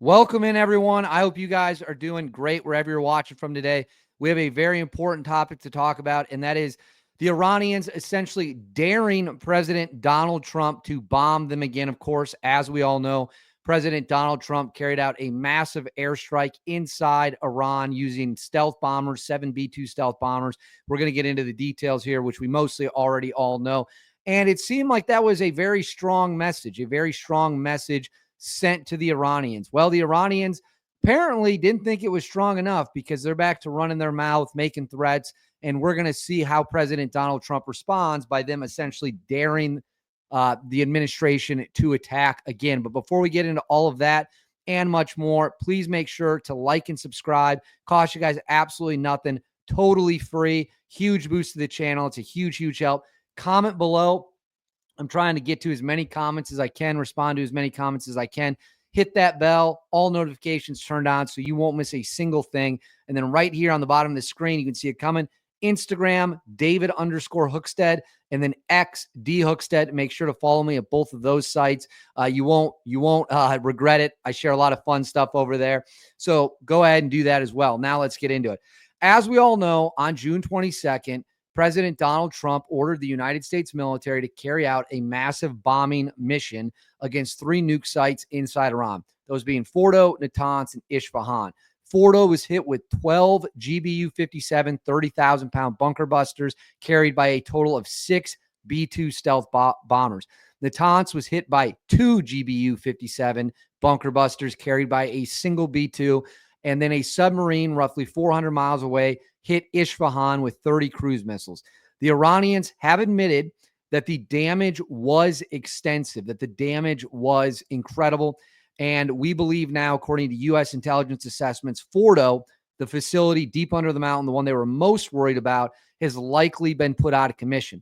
Welcome in, everyone. I hope you guys are doing great wherever you're watching from today. We have a very important topic to talk about, and that is the Iranians essentially daring President Donald Trump to bomb them again. Of course, as we all know, President Donald Trump carried out a massive airstrike inside Iran using stealth bombers, 7 B-2 stealth bombers. We're going to get into the details here, which we mostly already all know. And it seemed like that was a very strong message sent to the Iranians. Well, the Iranians apparently didn't think it was strong enough because they're back to running their mouth, making threats, and we're going to see how President Donald Trump responds by them essentially daring the administration to attack again. But before we get into all of that and much more, please make sure to like and subscribe. Cost you guys absolutely nothing, totally free, huge boost to the channel. It's a huge, huge help. Comment below. I'm trying to get to as many comments as I can, respond to as many comments as I can. Hit that bell, all notifications turned on so you won't miss a single thing. And then right here on the bottom of the screen, you can see it coming. Instagram, David_Hookstead, and then X, D Hookstead. Make sure to follow me at both of those sites. You won't regret it. I share a lot of fun stuff over there. So go ahead and do that as well. Now let's get into it. As we all know, on June 22nd, President Donald Trump ordered the United States military to carry out a massive bombing mission against 3 nuke sites inside Iran, those being Fordo, Natanz, and Isfahan. Fordo was hit with 12 GBU-57 30,000-pound bunker busters carried by a total of 6 B-2 stealth bombers. Natanz was hit by 2 GBU-57 bunker busters carried by a single B-2, and then a submarine roughly 400 miles away hit Isfahan with 30 cruise missiles. The Iranians have admitted that the damage was extensive, that the damage was incredible. And we believe now, according to U.S. intelligence assessments, Fordo, the facility deep under the mountain, the one they were most worried about, has likely been put out of commission.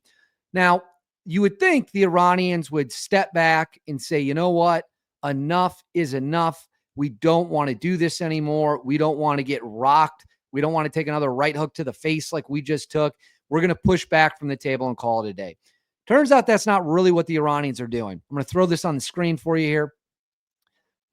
Now, you would think the Iranians would step back and say, you know what? Enough is enough. We don't want to do this anymore. We don't want to get rocked. We don't want to take another right hook to the face like we just took. We're going to push back from the table and call it a day. Turns out that's not really what the Iranians are doing. I'm going to throw this on the screen for you here.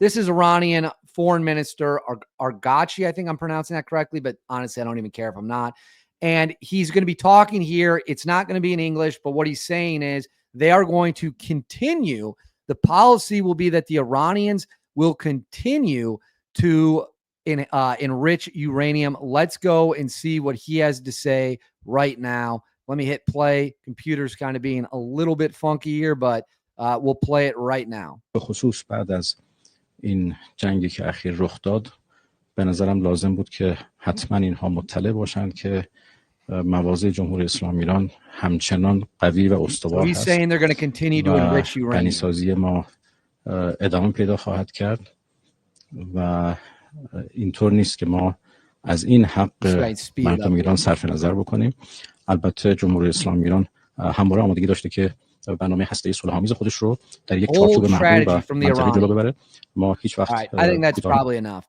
This is Iranian Foreign Minister Arghachi. I think I'm pronouncing that correctly, but honestly, I don't even care if I'm not. And he's going to be talking here. It's not going to be in English, but what he's saying is they are going to continue. The policy will be that the Iranians will continue to enrich uranium. Let's go and see what he has to say right now. Let me hit play. Computer's kind of being a little bit funky here, but we'll play it right now. بخصوص بعد از این جنگی که اخیر رخ داد به نظرم لازم بود که حتما اینها مطلع باشند که مواضع جمهوری اسلامی ایران همچنان قوی و استوار هست و غنیسازی ما ادامه پیدا خواهد کرد و اینطور نیست که ما از این حق مردم ایران صرف نظر بکنیم. البته جمهوری اسلامی ایران همواره آمادگی داشته که برنامه هسته‌ای صلح‌آمیز خودش رو در یک چارچوب مقبول و منطقی جلو ببره. ما هیچ وقت I think that's probably enough.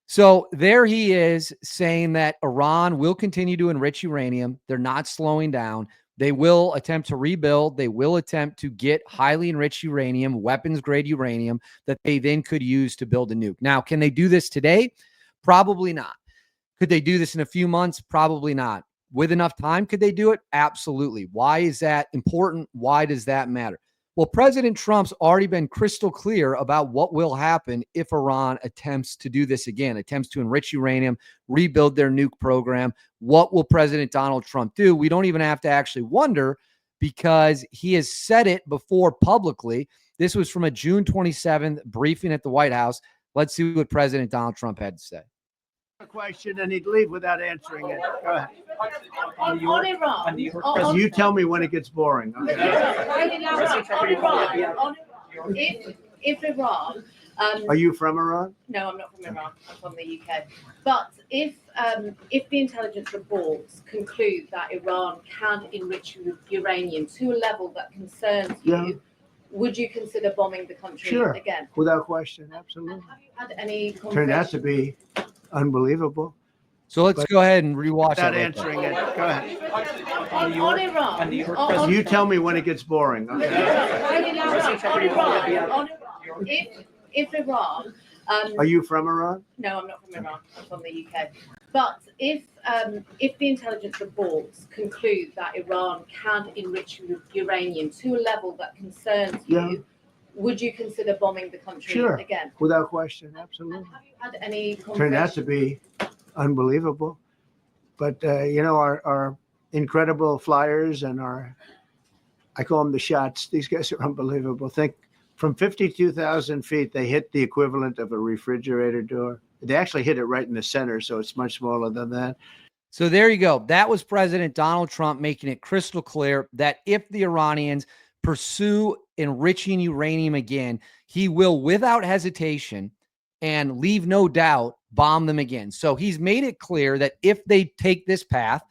So there he is saying that Iran will continue to enrich uranium. They're not slowing down. They will attempt to rebuild. They will attempt to get highly enriched uranium, weapons-grade uranium, that they then could use to build a nuke. Now, can they do this today? Probably not. Could they do this in a few months? Probably not. With enough time, could they do it? Absolutely. Why is that important? Why does that matter? Well, President Trump's already been crystal clear about what will happen if Iran attempts to do this again, attempts to enrich uranium, rebuild their nuke program. What will President Donald Trump do? We don't even have to actually wonder because he has said it before publicly. This was from a June 27th briefing at the White House. Let's see what President Donald Trump had to say. A question and he'd leave without answering it. Go ahead. On Iran. You tell me when it gets boring. Okay? If Iran. Are you from Iran? No, I'm not from Iran. I'm from the UK. But if the intelligence reports conclude that Iran can enrich uranium to a level that concerns you, would you consider bombing the country again? Without question, absolutely. Have you had any conversations? Turned out to be unbelievable. So let's go ahead and rewatch without that. Answering it. Go ahead. On Iran. You tell me when it gets boring. Okay? if Iran, Are you from Iran? no, I'm not from Iran. I'm from the UK. But if the intelligence reports conclude that Iran can enrich uranium to a level that concerns you, would you consider bombing the country Sure. again? Without question, absolutely. Have you had any Turned out to conversations? be unbelievable. But, our incredible flyers and I call them the shots. These guys are unbelievable. Think from 52,000 feet, they hit the equivalent of a refrigerator door. They actually hit it right in the center, so it's much smaller than that. So there you go. That was President Donald Trump making it crystal clear that if the Iranians pursue enriching uranium again, he will, without hesitation and leave no doubt, bomb them again. So he's made it clear that if they take this path,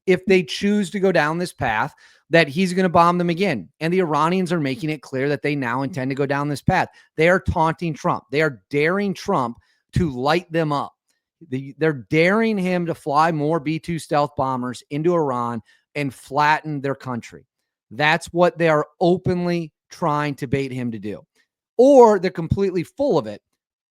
if they choose to go down this path, that he's going to bomb them again. And the Iranians are making it clear that they now intend to go down this path. They are taunting Trump. They are daring Trump to light them up. They're daring him to fly more B-2 stealth bombers into Iran and flatten their country. That's what they are openly trying to bait him to do. Or they're completely full of it.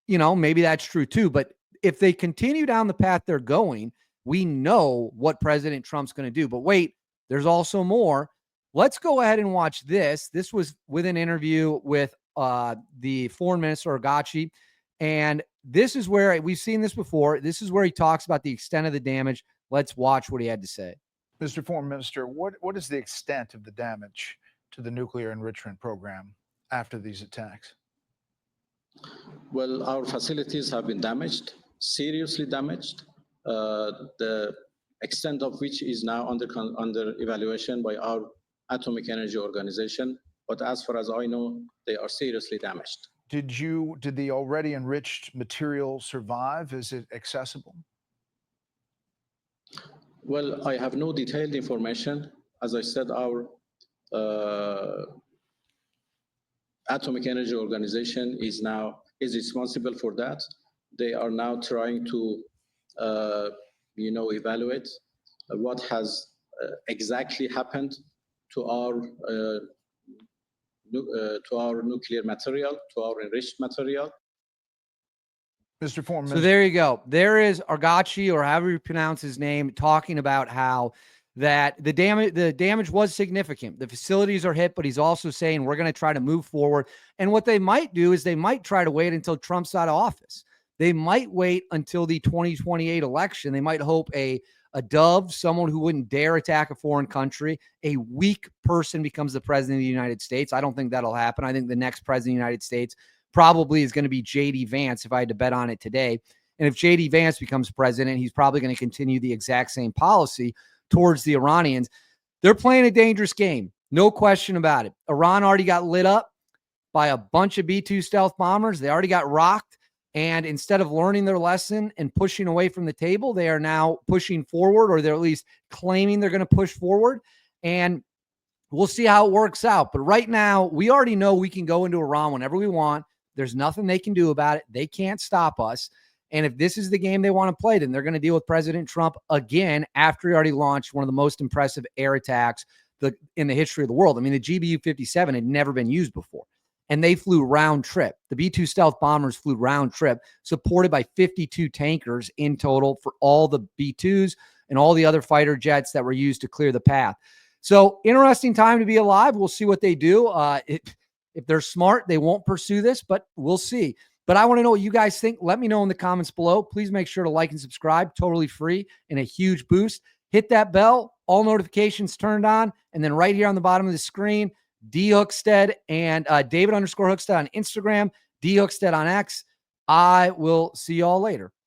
Maybe that's true too. But if they continue down the path they're going, we know what President Trump's going to do. But wait, there's also more. Let's go ahead and watch this. This was with an interview with the foreign minister, Argacci. And this is where we've seen this before. This is where he talks about the extent of the damage. Let's watch what he had to say. Mr. Foreign Minister, what is the extent of the damage to the nuclear enrichment program after these attacks? Well, our facilities have been damaged, seriously damaged. The extent of which is now under evaluation by our Atomic Energy Organization. But as far as I know, they are seriously damaged. Did the already enriched material survive? Is it accessible? Well, I have no detailed information. As I said, our Atomic Energy Organization is responsible for that. They are now trying to, evaluate what has exactly happened to our nuclear material, to our enriched material. Mr. Foreman. So there you go. There is Argacci, or however you pronounce his name, talking about how that the damage was significant. The facilities are hit, but he's also saying we're going to try to move forward. And what they might do is they might try to wait until Trump's out of office. They might wait until the 2028 election. They might hope a dove, someone who wouldn't dare attack a foreign country, a weak person becomes the president of the United States. I don't think that'll happen. I think the next president of the United States probably is going to be J.D. Vance if I had to bet on it today. And if J.D. Vance becomes president, he's probably going to continue the exact same policy towards the Iranians. They're playing a dangerous game. No question about it. Iran already got lit up by a bunch of B-2 stealth bombers. They already got rocked. And instead of learning their lesson and pushing away from the table, they are now pushing forward, or they're at least claiming they're going to push forward. And we'll see how it works out. But right now, we already know we can go into Iran whenever we want. There's nothing they can do about it. They can't stop us. And if this is the game they want to play, then they're going to deal with President Trump again after he already launched one of the most impressive air attacks in the history of the world. I mean, the GBU-57 had never been used before. And they flew round trip. The B-2 stealth bombers flew round trip, supported by 52 tankers in total for all the B-2s and all the other fighter jets that were used to clear the path. So interesting time to be alive. We'll see what they do. If they're smart, they won't pursue this, but we'll see. But I want to know what you guys think. Let me know in the comments below. Please make sure to like and subscribe. Totally free and a huge boost. Hit that bell. All notifications turned on. And then right here on the bottom of the screen, D Hookstead and David _ Hookstead on Instagram, D Hookstead on X. I will see y'all later.